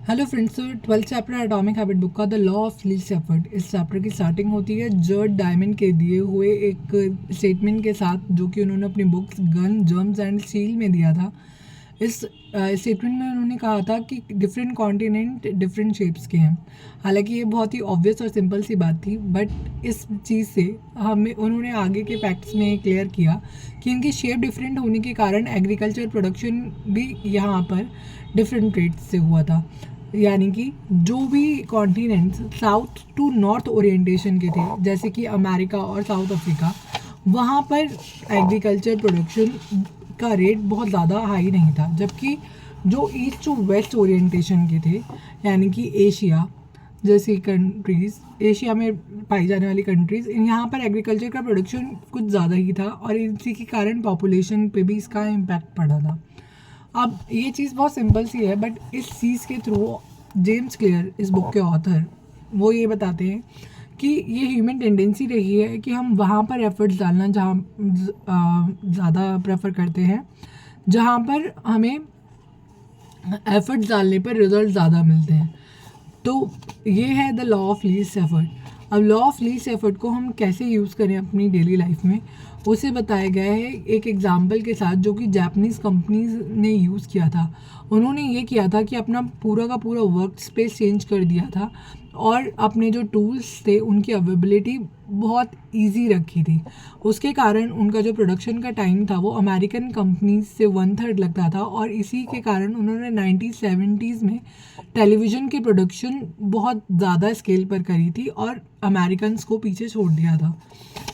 Hello friends, तो 12th chapter atomic habit book का the law of least effort. इस chapter की starting होती है जर्ड डायमंड के दिए हुए एक स्टेटमेंट के साथ, जो कि उन्होंने अपनी books gun germs and steel में दिया था। इस स्टेटमेंट में उन्होंने कहा था कि डिफरेंट कॉन्टिनेंट डिफरेंट शेप्स के हैं। हालांकि ये बहुत ही ऑब्वियस और सिंपल सी बात थी, बट इस चीज़ से हमें उन्होंने आगे के फैक्ट्स में क्लियर किया कि इनकी शेप डिफरेंट होने के कारण एग्रीकल्चर प्रोडक्शन भी यहाँ पर डिफरेंट रेट्स से हुआ था। यानी कि जो भी continents south to north orientation के थे, जैसे कि अमेरिका और साउथ अफ्रीका, वहाँ पर एग्रीकल्चर प्रोडक्शन का रेट बहुत ज़्यादा हाई नहीं था, जबकि जो ईस्ट टू वेस्ट ओरिएंटेशन के थे, यानी कि एशिया जैसी कंट्रीज़, एशिया में पाई जाने वाली कंट्रीज़, यहाँ पर एग्रीकल्चर का प्रोडक्शन कुछ ज़्यादा ही था और इसी के कारण पॉपुलेशन पे भी इसका इम्पैक्ट पड़ा था। अब ये चीज़ बहुत सिंपल सी है, बट इस चीज़ के थ्रू जेम्स क्लियर, इस बुक के ऑथर, वो ये बताते हैं कि ये ह्यूमन टेंडेंसी रही है कि हम वहाँ पर एफर्ट्स डालना जहाँ ज़्यादा प्रेफर करते हैं, जहाँ पर हमें एफर्ट्स डालने पर रिजल्ट ज़्यादा मिलते हैं। तो ये है the law of least effort. अब लॉ ऑफ लीस्ट एफर्ट को हम कैसे यूज़ करें अपनी डेली लाइफ में, उसे बताया गया है एक एग्जाम्पल के साथ, जो कि जापानीज़ कंपनीज ने यूज़ किया था। उन्होंने ये किया था कि अपना पूरा का पूरा वर्क स्पेस चेंज कर दिया था और अपने जो टूल्स थे उनकी अवेलेबिलिटी बहुत इजी रखी थी। उसके कारण उनका जो प्रोडक्शन का टाइम था वो अमेरिकन कंपनीज से 1/3 लगता था, और इसी के कारण उन्होंने 1970s में टेलीविज़न की प्रोडक्शन बहुत ज़्यादा स्केल पर करी थी और अमेरिकन्स को पीछे छोड़ दिया था।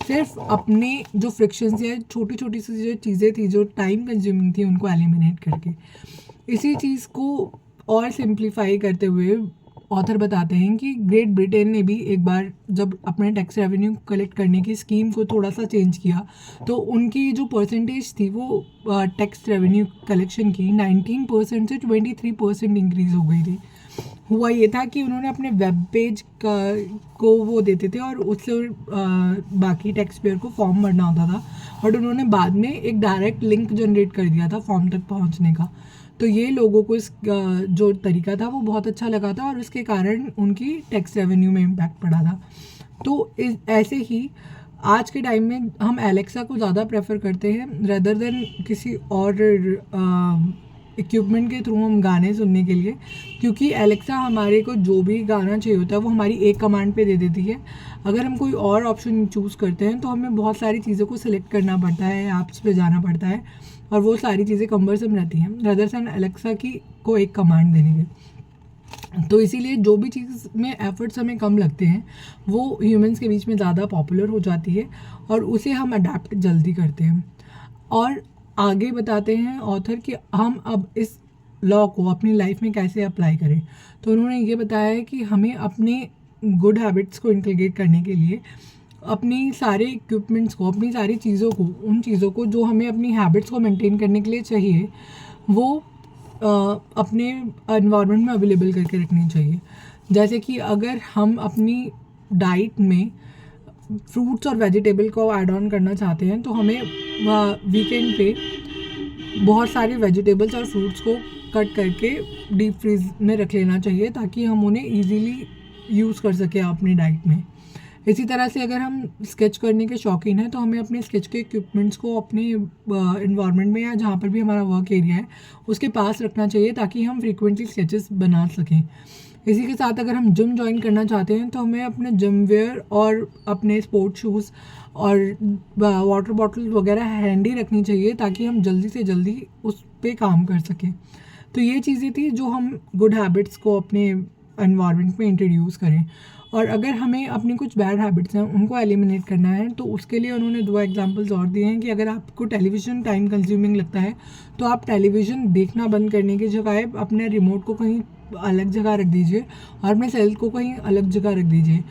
सिर्फ अपने जो फ्रिक्शंस या छोटी छोटी सी जो चीज़ें थी जो टाइम कंज्यूमिंग थी, उनको एलिमिनेट करके। इसी चीज़ को और सिंप्लीफाई करते हुए ऑथर बताते हैं कि ग्रेट ब्रिटेन ने भी एक बार जब अपने टैक्स रेवेन्यू कलेक्ट करने की स्कीम को थोड़ा सा चेंज किया, तो उनकी जो परसेंटेज थी वो टैक्स रेवेन्यू कलेक्शन की 19% से 23% इंक्रीज़ हो गई थी। हुआ ये था कि उन्होंने अपने वेब पेज को वो देते थे और उससे बाकी टैक्स पेयर को फॉर्म भरना होता था, बट उन्होंने बाद में एक डायरेक्ट लिंक जनरेट कर दिया था फॉर्म तक पहुंचने का। तो ये लोगों को इस जो तरीका था वो बहुत अच्छा लगा था और इसके कारण उनकी टैक्स रेवेन्यू में इम्पैक्ट पड़ा था। तो ऐसे ही आज के टाइम में हम एलेक्सा को ज़्यादा प्रेफर करते हैं रेदर देन किसी और इक्विपमेंट के थ्रू हम गाने सुनने के लिए, क्योंकि एलेक्सा हमारे को जो भी गाना चाहिए होता है वो हमारी एक कमांड पे दे देती है। अगर हम कोई और ऑप्शन चूज़ करते हैं तो हमें बहुत सारी चीज़ों को सिलेक्ट करना पड़ता है, ऐप्स पे जाना पड़ता है, और वो सारी चीज़ें कम्बरसम रहती हैं रेदर देन एलेक्सा की को एक कमांड देने के। तो इसीलिए जो भी चीज़ में एफर्ट्स हमें कम लगते हैं वो ह्यूमंस के बीच में ज़्यादा पॉपुलर हो जाती है और उसे हम अडेप्ट जल्दी करते हैं। और आगे बताते हैं ऑथर कि हम अब इस लॉ को अपनी लाइफ में कैसे अप्लाई करें। तो उन्होंने ये बताया है कि हमें अपने गुड हैबिट्स को इंटीग्रेट करने के लिए अपनी सारे इक्विपमेंट्स को, अपनी सारी चीज़ों को, उन चीज़ों को जो हमें अपनी हैबिट्स को मेंटेन करने के लिए चाहिए, वो अपने एनवायरनमेंट में अवेलेबल करके रखनी चाहिए। जैसे कि अगर हम अपनी डाइट में फ्रूट्स और वेजिटेबल को ऐड ऑन करना चाहते हैं तो हमें वीकेंड पे बहुत सारे वेजिटेबल्स और फ्रूट्स को कट करके डीप फ्रीज में रख लेना चाहिए, ताकि हम उन्हें इजीली यूज़ कर सकें अपनी डाइट में। इसी तरह से अगर हम स्केच करने के शौकीन हैं तो हमें अपने स्केच के इक्विपमेंट्स को अपने इन्वायरमेंट में या जहाँ पर भी हमारा वर्क एरिया है उसके पास रखना चाहिए, ताकि हम फ्रीक्वेंटली स्केचेस बना सकें। इसी के साथ अगर हम जिम ज्वाइन करना चाहते हैं तो हमें अपने जिम वेयर और अपने स्पोर्ट्स शूज़ और वाटर बॉटल वगैरह हैंडी रखनी चाहिए, ताकि हम जल्दी से जल्दी उस पर काम कर सकें। तो ये चीज़ें थी जो हम गुड हैबिट्स को अपने एनवायरनमेंट में इंट्रोड्यूस करें। और अगर हमें अपनी कुछ बैड हैबिट्स हैं उनको एलिमिनेट करना है तो उसके लिए उन्होंने 2 एग्जांपल्स और दिए हैं कि अगर आपको टेलीविज़न टाइम कंज्यूमिंग लगता है तो आप टेलीविज़न देखना बंद करने की जगह अपने रिमोट को कहीं अलग जगह रख दीजिए और अपने सेल को कहीं अलग जगह रख दीजिए।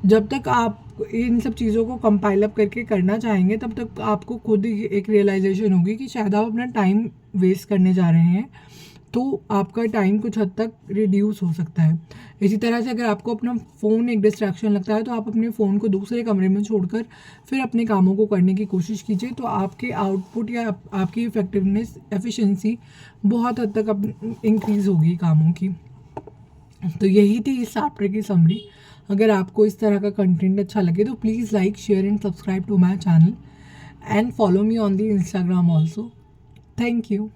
जब तक आप इन सब चीज़ों को कंपाइल अप करके करना चाहेंगे तब तक आपको खुद ही एक रियलाइजेशन होगी कि शायद आप अपना टाइम वेस्ट करने जा रहे हैं, तो आपका टाइम कुछ हद तक रिड्यूस हो सकता है। इसी तरह से अगर आपको अपना फ़ोन एक डिस्ट्रैक्शन लगता है तो आप अपने फ़ोन को दूसरे कमरे में छोड़कर फिर अपने कामों को करने की कोशिश कीजिए, तो आपके आउटपुट या आपकी इफ़ेक्टिवनेस, एफिशिएंसी बहुत हद तक अब इंक्रीज़ होगी कामों की। तो यही थी इस चैप्टर की समरी। अगर आपको इस तरह का कंटेंट अच्छा लगे तो please like share and subscribe to my channel and follow me on the Instagram also. Thank you.